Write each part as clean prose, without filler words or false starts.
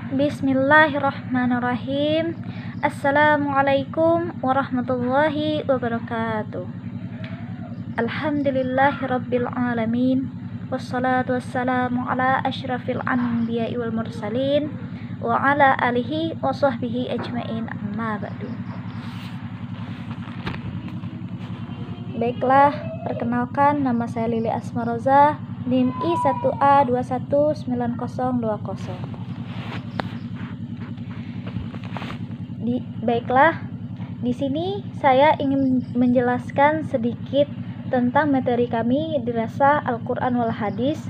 Bismillahirrahmanirrahim. Assalamualaikum warahmatullahi wabarakatuh. Alhamdulillahirabbil alamin. Wassalatu wassalamu ala asyrafil anbiya'i wal mursalin wa ala alihi wa sahbihi ajmain, amma ba'du. Baiklah, perkenalkan, nama saya Lili Asmaroza, NIM I1A219020. Baiklah, di sini saya ingin menjelaskan sedikit tentang materi kami dirasa Al-Quran wal Hadis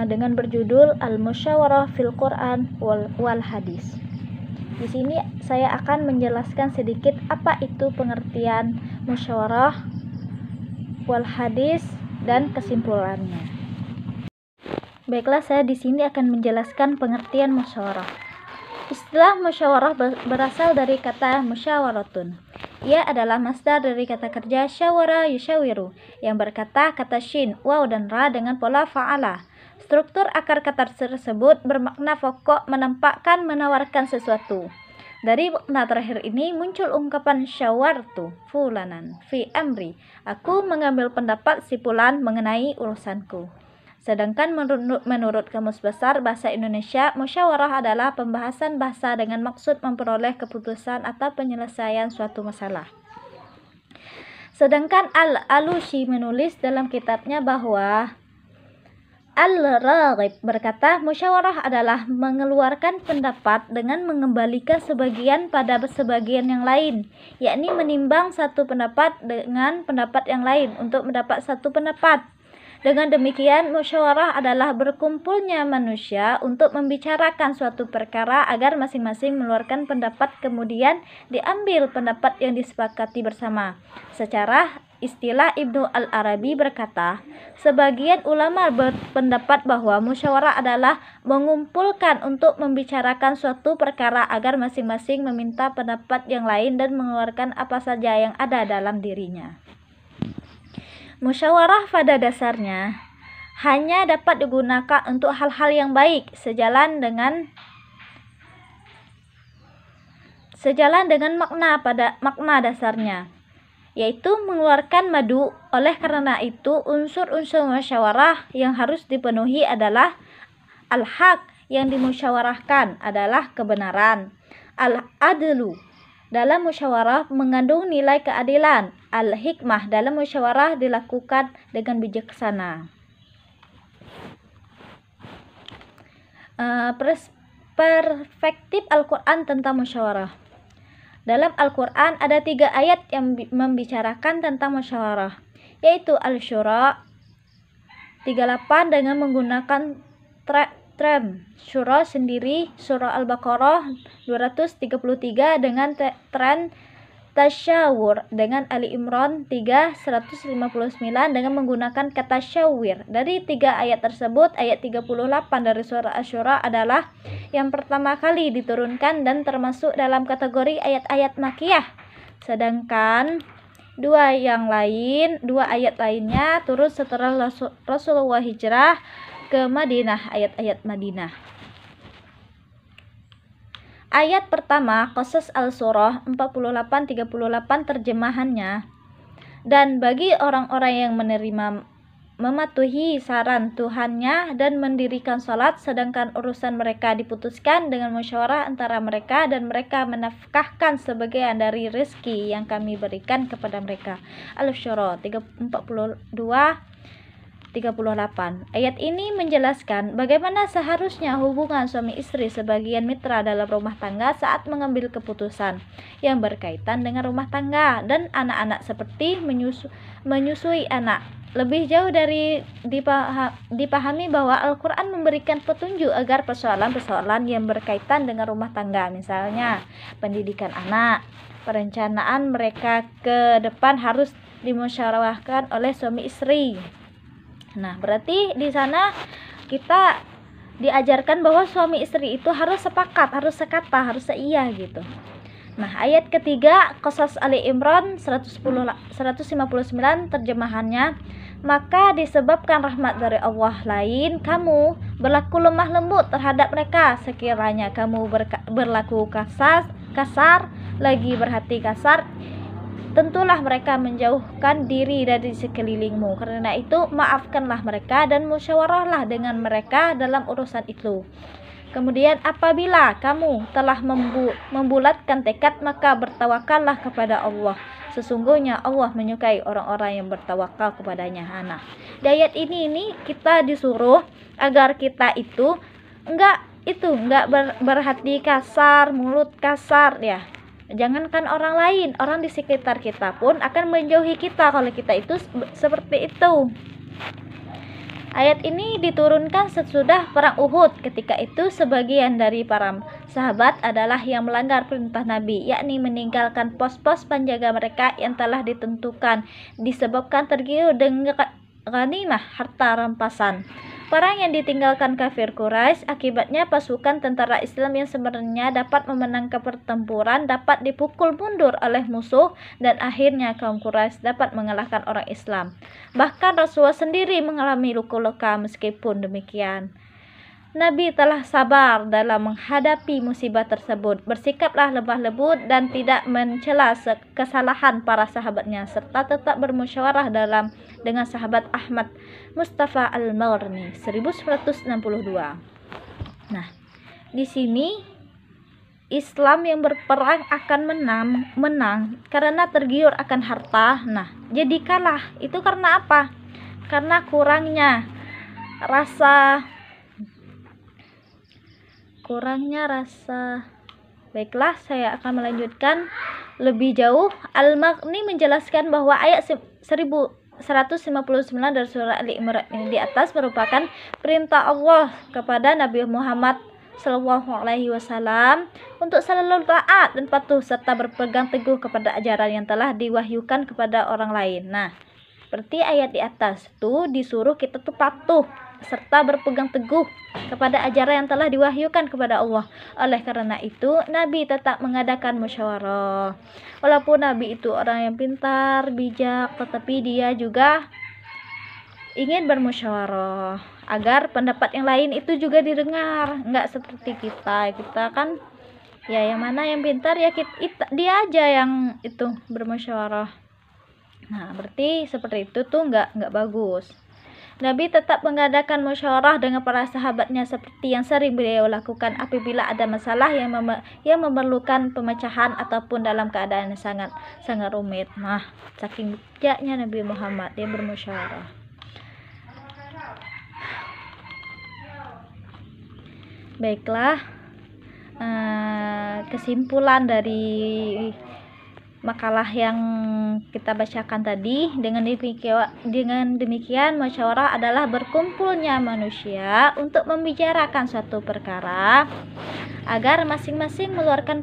dengan berjudul Al-Musyawarah fil Quran wal Hadis. Di sini saya akan menjelaskan sedikit apa itu pengertian musyawarah wal hadis dan kesimpulannya. Baiklah, saya di sini akan menjelaskan pengertian musyawarah. Istilah musyawarah berasal dari kata musyawaratun. Ia adalah masdar dari kata kerja syawara yusyawiru yang berkata kata shin, waw, dan ra dengan pola fa'ala. Struktur akar kata tersebut bermakna pokok, menampakkan, menawarkan sesuatu. Dari makna terakhir ini muncul ungkapan syawartu fulanan fi amri. Aku mengambil pendapat si fulan mengenai urusanku. Sedangkan menurut Kamus Besar Bahasa Indonesia, musyawarah adalah pembahasan bahasa dengan maksud memperoleh keputusan atau penyelesaian suatu masalah. Sedangkan Al-Alusi menulis dalam kitabnya bahwa Al-Raghib berkata, musyawarah adalah mengeluarkan pendapat dengan mengembalikan sebagian pada sebagian yang lain, yakni menimbang satu pendapat dengan pendapat yang lain untuk mendapat satu pendapat. Dengan demikian, musyawarah adalah berkumpulnya manusia untuk membicarakan suatu perkara agar masing-masing mengeluarkan pendapat, kemudian diambil pendapat yang disepakati bersama. Secara istilah Ibnu Al-Arabi berkata, sebagian ulama berpendapat bahwa musyawarah adalah mengumpulkan untuk membicarakan suatu perkara agar masing-masing meminta pendapat yang lain dan mengeluarkan apa saja yang ada dalam dirinya. Musyawarah pada dasarnya hanya dapat digunakan untuk hal-hal yang baik sejalan dengan makna dasarnya, yaitu mengeluarkan madu. Oleh karena itu, unsur-unsur musyawarah yang harus dipenuhi adalah al-haq, yang dimusyawarahkan adalah kebenaran, al-adlu, dalam musyawarah mengandung nilai keadilan, al-hikmah, dalam musyawarah dilakukan dengan bijaksana. Perspektif Al-Quran tentang musyawarah. Dalam Al-Quran ada 3 ayat yang membicarakan tentang musyawarah, yaitu Al-Syura 38 dengan menggunakan tren syura sendiri, surah Al-Baqarah 233 dengan tren tasyawur, dengan Ali Imran 3:159 dengan menggunakan kata syawir. Dari 3 ayat tersebut, ayat 38 dari surah Asy-Syura adalah yang pertama kali diturunkan dan termasuk dalam kategori ayat-ayat makiyah. Sedangkan 2 ayat lainnya turun setelah Rasulullah hijrah ke Madinah, ayat-ayat Madinah. Ayat pertama, Qasas Al-Surah 48-38 terjemahannya. Dan bagi orang-orang yang mematuhi saran Tuhannya dan mendirikan salat, sedangkan urusan mereka diputuskan dengan musyawarah antara mereka, dan mereka menafkahkan sebagian dari rezeki yang kami berikan kepada mereka. Al-Syura 42-38. Ayat ini menjelaskan bagaimana seharusnya hubungan suami istri sebagai mitra dalam rumah tangga saat mengambil keputusan yang berkaitan dengan rumah tangga dan anak-anak, seperti menyusui anak. Lebih jauh dari dipahami bahwa Al-Quran memberikan petunjuk agar persoalan-persoalan yang berkaitan dengan rumah tangga, misalnya pendidikan anak, perencanaan mereka ke depan, harus dimusyawarahkan oleh suami istri. Nah, berarti di sana kita diajarkan bahwa suami istri itu harus sepakat, harus sekata, harus seia gitu. Nah, ayat ketiga Qasas Ali Imran 159 terjemahannya, Maka disebabkan rahmat dari Allah lain, kamu berlaku lemah lembut terhadap mereka. Sekiranya kamu berlaku kasar, lagi berhati kasar, tentulah mereka menjauhkan diri dari sekelilingmu. Karena itu maafkanlah mereka dan musyawarahlah dengan mereka dalam urusan itu. Kemudian apabila kamu telah membulatkan tekad, maka bertawakallah kepada Allah. Sesungguhnya Allah menyukai orang-orang yang bertawakal kepadanya. Nah, di ayat ini kita disuruh agar kita itu enggak berhati kasar, mulut kasar ya. Jangankan orang lain, orang di sekitar kita pun akan menjauhi kita kalau kita itu seperti itu. Ayat ini diturunkan sesudah perang Uhud. Ketika itu sebagian dari para sahabat adalah yang melanggar perintah Nabi, yakni meninggalkan pos-pos penjaga mereka yang telah ditentukan disebabkan tergiur dengan ghanimah, harta rampasan. Perang yang ditinggalkan kafir Quraisy, akibatnya pasukan tentara Islam yang sebenarnya dapat memenangkan pertempuran dapat dipukul mundur oleh musuh, dan akhirnya kaum Quraisy dapat mengalahkan orang Islam. Bahkan Rasulullah sendiri mengalami luka-luka. Meskipun demikian, Nabi telah sabar dalam menghadapi musibah tersebut, bersikaplah lemah lembut dan tidak mencela kesalahan para sahabatnya, serta tetap bermusyawarah dengan sahabat Ahmad Mustafa Al-Maghribi 1962. Nah, di sini Islam yang berperang akan menang karena tergiur akan harta. Nah, jadi kalah itu karena apa? Karena kurangnya rasa. Baiklah, saya akan melanjutkan lebih jauh. Al-Maghni menjelaskan bahwa ayat 1159 dari surah Ali Imran ini di atas merupakan perintah Allah kepada Nabi Muhammad SAW untuk selalu taat dan patuh serta berpegang teguh kepada ajaran yang telah diwahyukan kepada orang lain. Nah, seperti ayat di atas tuh disuruh kita tuh patuh serta berpegang teguh kepada ajaran yang telah diwahyukan kepada Allah. Oleh karena itu, Nabi tetap mengadakan musyawarah. Walaupun Nabi itu orang yang pintar, bijak, tetapi dia juga ingin bermusyawarah agar pendapat yang lain itu juga didengar. Enggak seperti kita kan ya yang mana yang pintar ya dia aja yang itu bermusyawarah. Nah, berarti seperti itu tuh enggak bagus. Nabi tetap mengadakan musyawarah dengan para sahabatnya seperti yang sering beliau lakukan apabila ada masalah yang memerlukan pemecahan ataupun dalam keadaan yang sangat rumit. Nah, saking bijaknya Nabi Muhammad, dia bermusyawarah. Baiklah, kesimpulan dari makalah yang kita bacakan tadi, dengan demikian musyawarah adalah berkumpulnya manusia untuk membicarakan suatu perkara agar masing-masing mengeluarkan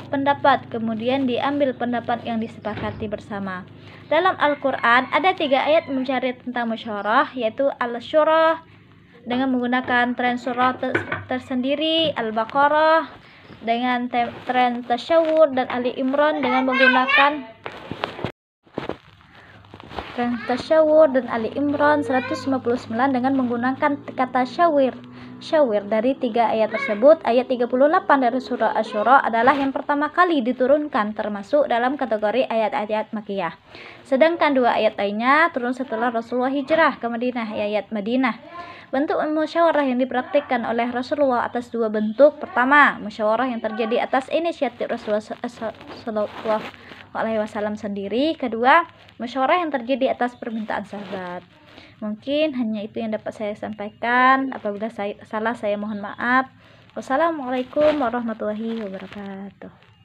pendapat, kemudian diambil pendapat yang disepakati bersama. Dalam Al-Quran ada 3 ayat mencari tentang musyawarah, yaitu Al-Syura dengan menggunakan tren surah tersendiri, Al-Baqarah dengan tren tasyawur, dan Ali Imran dengan menggunakan tren tasyawur, dan Ali Imran 159 dengan menggunakan kata syawir. Dari 3 ayat tersebut, ayat 38 dari surah Asy-Syura adalah yang pertama kali diturunkan, termasuk dalam kategori ayat-ayat Makkiyah. Sedangkan 2 ayat lainnya turun setelah Rasulullah hijrah ke Madinah, ayat Madinah. Bentuk musyawarah yang dipraktikkan oleh Rasulullah atas 2 bentuk. Pertama, musyawarah yang terjadi atas inisiatif Rasulullah SAW sendiri. Kedua, musyawarah yang terjadi atas permintaan sahabat. Mungkin hanya itu yang dapat saya sampaikan. Apabila salah, saya mohon maaf. Wassalamualaikum warahmatullahi wabarakatuh.